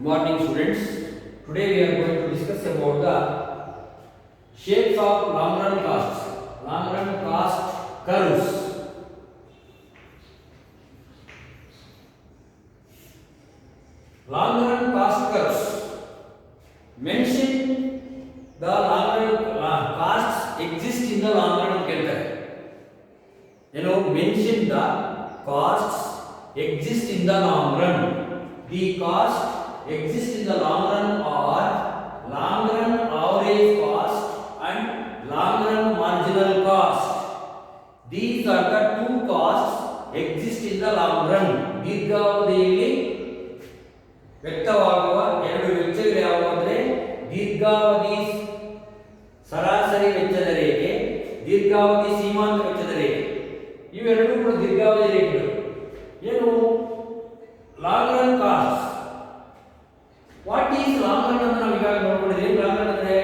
morning students. Today we are going to discuss about the shapes of long run costs, long run cost curves. Long run cost curves mention the long run costs exist in the long run ಅಂತ ಹೇಳ್ತಾರೆ. Mention the costs exist in the long run. The cost exist in the long run are long run average cost and long run marginal cost. These are the two costs exist in the long run. ದೀರ್ಘಾವಧಿಯಲ್ಲಿ ವ್ಯಕ್ತವಾಗುವ ಎರಡು ವೆಚ್ಚಗಳು ಯಾವುವು ಅಂದರೆ ದೀರ್ಘಾವಧಿ ಸರಾಸರಿ ವೆಚ್ಚದ ರೇಖೆ, ದೀರ್ಘಾವಧಿ ಸೀಮಾಂತ ವೆಚ್ಚದ ರೇಖೆ. ಇವೆರಡೂ ಕೂಡ ದೀರ್ಘಾವಧಿ ರೇಖೆಗಳು. ಏನು long run cost, what is long run ಅಂತ ನಾವು ಈಗಾಗಲೇ ನೋಡ್ಕೊಂಡಿದ್ದೀವಿ. ಲಾಂಗ್ ರನ್ ಅಂದ್ರೆ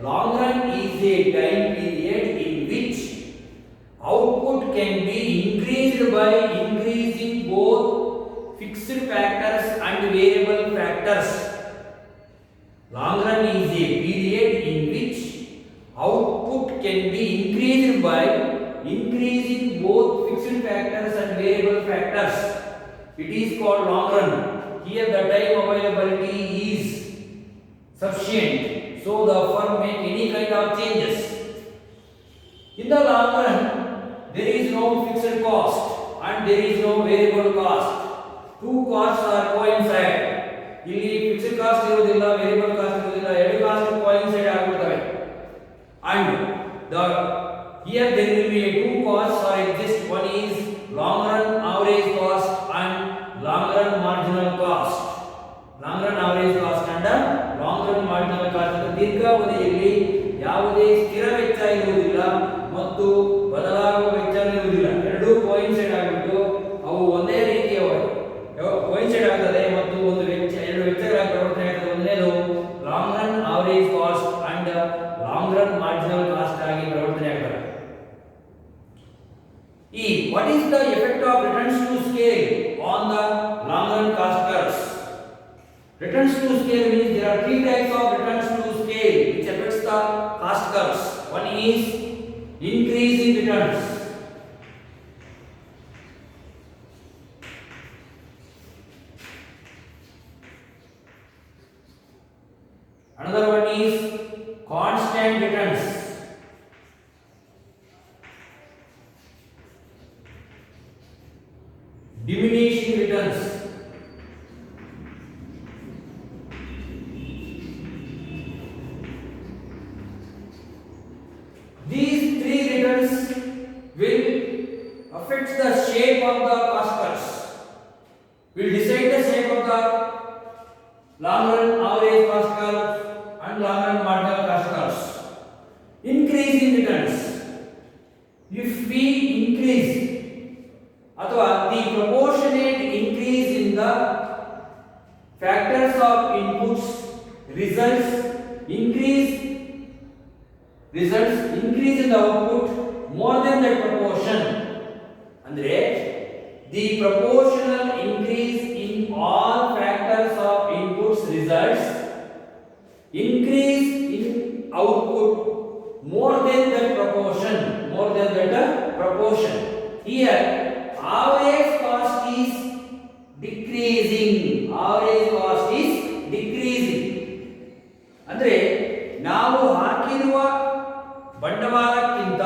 long run is A time period in which output can be increased by increasing both fixed factors and variable factors. Long run is A period in which output can be increased by increasing both fixed factors and variable factors. It is called long run. Here the time availability is sufficient, so the firm make any kind of changes. In the long run, there is no fixed cost and there is no variable cost. Two costs are coincide. ಇಲ್ಲಿ fixed cost ಇರುವುದಿಲ್ಲ, variable cost ಇರುವುದಿಲ್ಲ, ಎರಡು cost coincide ಆಗುತ್ತವೆ. And the here there will be a two costs or exist. One is long run average cost and long run marginal cost. Long run average cost and long run marginal cost. ದೀರ್ಘಾವಧಿಯಲ್ಲಿ ಯಾವುದೇ ಸ್ಥಿರ ವೆಚ್ಚ ಇರುವುದಿಲ್ಲ ಮತ್ತು ಬದಲಾಗುವ ವೆಚ್ಚ ಇರುವುದಿಲ್ಲ. ಎರಡೂ ಕೋಇನ್ಸೈಡ್ ಆಗಿಬಿಟ್ಟು ಅವು ಒಂದೇ ರೀತಿಯ ಕೋಇನ್ಸೈಡ್ ಆಗ್ತದೆ ಮತ್ತು ಒಂದು ವೆಚ್ಚ ಎರಡು ವೆಚ್ಚಗಳ ಪ್ರವರ್ತನೆ ಆಗ್ತದೆ. ಒಂದನೇದು long run average cost and long run marginal cost ಆಗಿ ಪ್ರವರ್ತನೆ ಆಗ್ತದೆ. What is the effect of returns to scale on the long run cost curves? Returns to scale means there are three types of returns to scale which affects the cost curves. One is increase in returns. Another one is constant returns. Diminishing returns. These three returns will affect the shape of the cost curves, will decide the shape of the long run average cost curve and long run marginal cost curves. Increase in returns. If we increase ಅಥವಾ the proportionate increase in the factors of inputs results increase in the output more than that proportion. Andre the proportional increase in all factors of inputs results increase in output more than that proportion. Here average cost is decreasing. ಅಂದ್ರೆ ನಾವು ಹಾಕಿರುವ ಬಂಡವಾಳಕ್ಕಿಂತ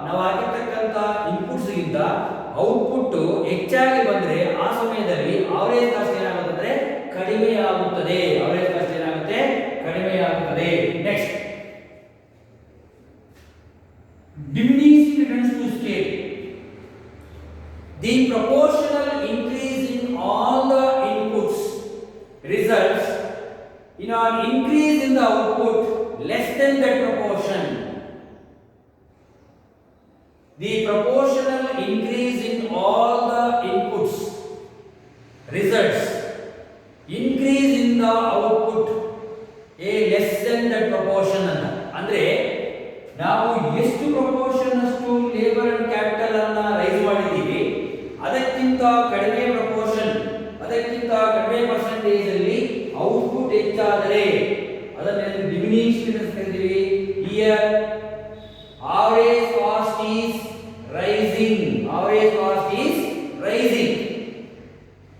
ನಾವು ಹಾಕಿರ್ತಕ್ಕಂಥ inputs ಗಿಂತ output ಹೆಚ್ಚಾಗಿ ಬಂದ್ರೆ ಆ ಸಮಯದಲ್ಲಿ average cost ಏನಾಗುತ್ತದೆ? ಕಡಿಮೆಯಾಗುತ್ತದೆ. Next diminishing returns to scale. The proportional increase in all the inputs results in an increase in the output less than that proportion. The proportional increase in all the inputs results increase in the output a less than that proportion. ಅಂದ್ರೆ ನಾವು ಎಷ್ಟು proportion ಅಷ್ಟು labour and capital ಅನ್ನ rice ಮಾಡಿದ್ದೀವಿ ಅದಕ್ಕಿಂತ ಕಡಿಮೆ proportion, ಅದಕ್ಕಿಂತ ಕಡಿಮೆ ಪರ್ಸೆಂಟೇಜ್ ಅಲ್ಲಿ ಔಟ್ diminished returns ಕರೀತೀವಿ. Here average cost is rising. Average cost is rising.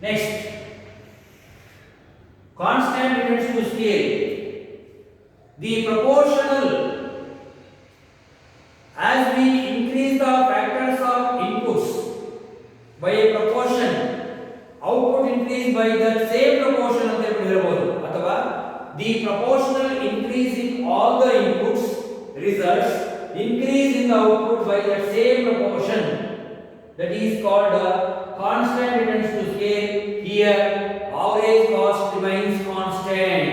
Next, constant returns to scale. The proportional, as we increase the factors of inputs by a proportion, output increase by that same proportion ಅಂತ ಹೇಳಿರಬಹುದು. ಅಥವಾ the proportional increase in all the inputs results increase in the output by that same proportion. That is called constant returns to scale. Here average cost remains constant.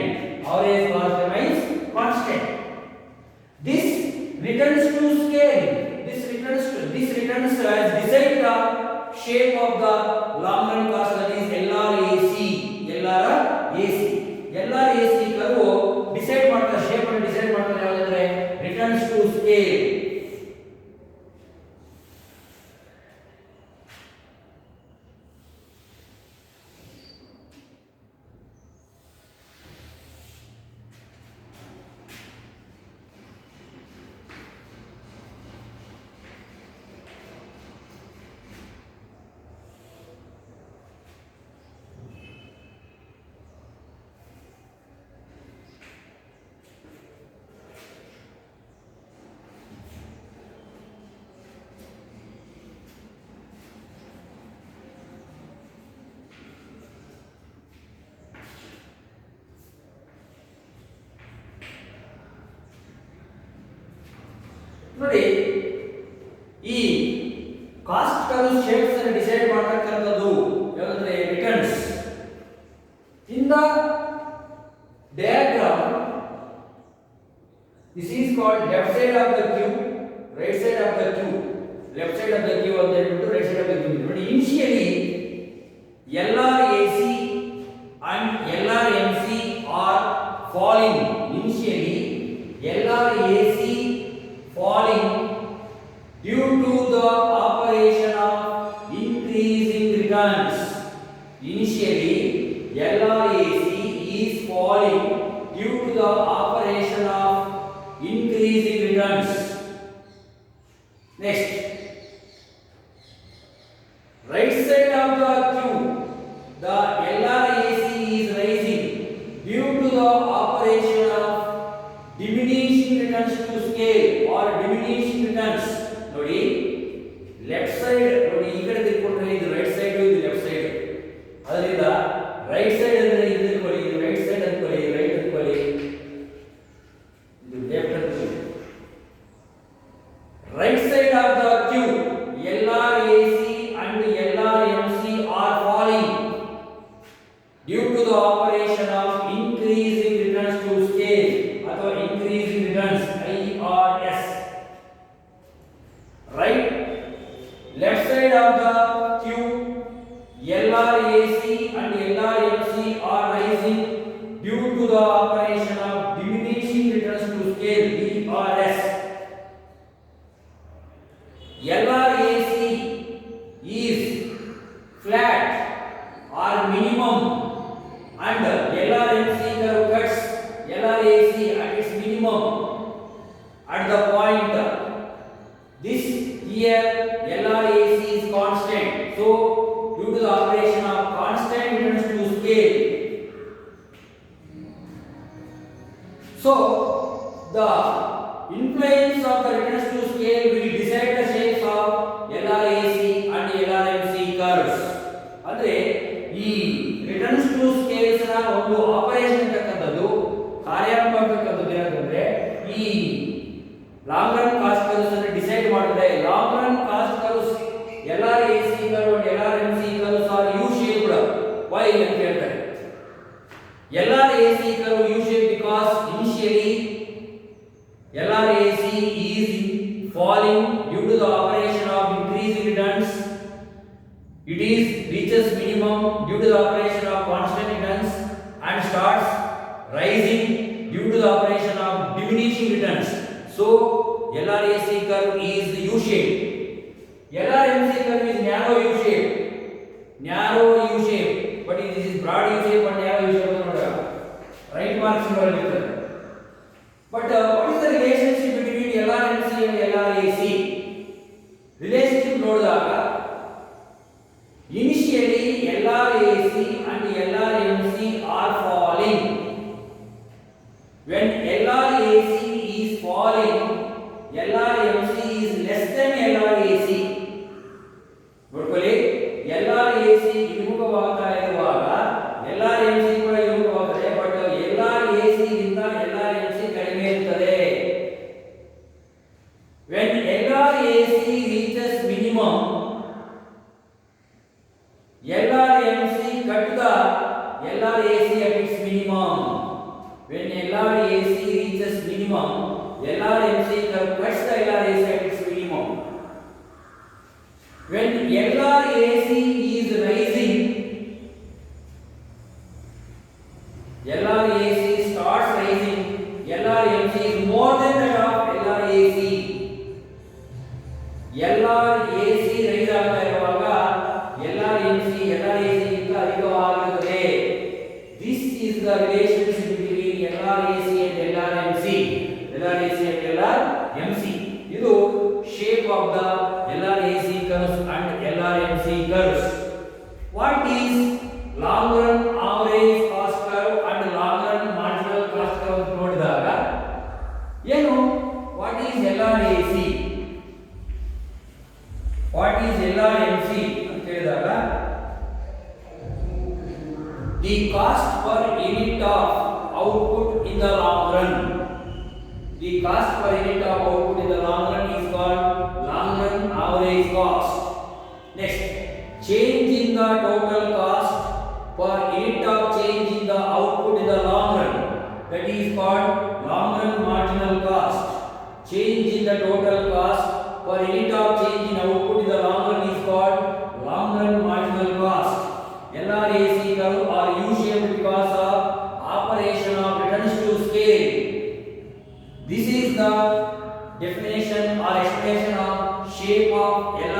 Average cost remains constant. This returns to scale. This returns as decide the shape of the long run cost, that is LRAC. LRAC curve decide ಮಾಡ್ತಾರೆ, shape ಅನ್ನು decide ಮಾಡ್ತಾರೆ ಯಾವುದಂದ್ರೆ returns to scale. ನೋಡಿ, ಈ cost curve shapes ಅನ್ನು decide ಮಾಡತಕ್ಕಂತದ್ದು ಯಾವುದಂದ್ರೆ returns. In the diagram this is called left side of the Q, right side of the Q. Left side of the Q ಅಂತ ಹೇಳ್ಬಿಟ್ಟು right side of the Q. ನೋಡಿ, initially LRAC and LRMC are falling. Initially LRAC falling due to the operation of increasing returns. Initially LRAC is falling due to the operation of increasing returns. Next, right side of the queue, the LRAC is rising due to the operation of diminishing returns to scale or diminishing returns. ನೋಡಿ, left side ನೋಡಿ, ಈ ಕಡೆ ತಿಳ್ಕೊಂಡ್ರೆ ಇದು right side, ಇದು left side. ಅದರಿಂದ right side ಅಂದ್ರೆ ಇದು ತಿಳ್ಕೊಳ್ಳಿ, ಇದು ರೈಟ್ ಸೈಡ್ ಅನ್ಕೊಳ್ಳಿ, ರೈಟ್ ಅನ್ಕೊಳ್ಳಿ, ಇದು ಲೆಫ್ಟ್ ಅನ್ಕೊಳ್ಳಿ. Right side of the Q LRAC and LRMC are falling due to the operation of increasing returns to scale ಅಥವಾ increasing returns, IRS. Right, left side of the queue LRAC and LRMC are rising due to the operation of diminishing returns to scale, DRS. LRAC is flat or minimum and LRMC curve cuts LRAC at its minimum at the point. This here LRAC is constant. So due to the operation of constant returns to scale, so the influence of the returns to scale will decide the shapes of LRAC and LRMC curves. ಅಂದ್ರೆ ಈ returns to scales ನ ಒಂದು operation ಅಂತಕ್ಕಂಥದ್ದು ಕಾರ್ಯಾತ್ಮಕವಾದದ್ದು ಏನಂದ್ರೆ ಈ long run cost curves ಅನ್ನು decide ಮಾಡುತ್ತೆ. Long run cost curves LRAC curve and LRMC curves are U shaped. Why ಅಂತ ಹೇಳ್ತಾರೆ. LRAC curve U shape because initially LRAC is falling due to the operation of increasing returns. It is reaches minimum due to the operation of constant returns and starts rising due to the operation of diminishing returns. So LRAC curve is U shape. LRMC curve is narrow U shape. Narrow U shape, but it is broad U shape and narrow U shape. Right mark symbol ಇರ್ತದೆ. But what is the relationship between LRMC and LRAC? Relationship ನೋಡಿದಾಗ initially LRAC and LRMC are falling. When LRAC is falling, LRMC is less than LRAC. ನೋಡ್ಕೊಳ್ಳಿ, LRAC ಇಳಿಮುಖವಾಗ್ತಾ ಇರುವಾಗ LRMC ಕೂಡ ಇಳಿಮುಖವಾಗ್ತದೆ. But LRAC ಗಿಂತ LRMC ಕಡಿಮೆ ಇರುತ್ತದೆ. When LRAC reaches minimum, LRMC cut the LRAC at its minimum. When LRAC reaches minimum, LRMC cuts the LRAC at its minimum. When LRAC is rising, LRAC starts rising, LRMC is more than that of LRAC. LRAC rise ಆಗ್ತಾ ಇರುವಾಗ LRMC ಗಿಂತ ಅಧಿಕವಾಗಿರುತ್ತದೆ. This is the relationship between LRAC and LRMC. LRAC and LRMC. ಇದು shape of the LRAC curves and LRMC curves. What is long run average cost curve and long run marginal cost curve ನೋಡಿದಾಗ ಏನು, what is LRAC, what is LRMC ಅಂತ ಹೇಳಿದಾಗ the cost per unit of output in the long run. The cost per unit of output in the long run is called long run average cost. Next, change in the total cost per unit of change in the output in the long run, that is called long run marginal cost. Change in the total cost per unit of change in output in the long run is called long run marginal cost. LRAC curve are U-shaped because of operation of returns to scale. This is the definition or explanation of shape of LRAC.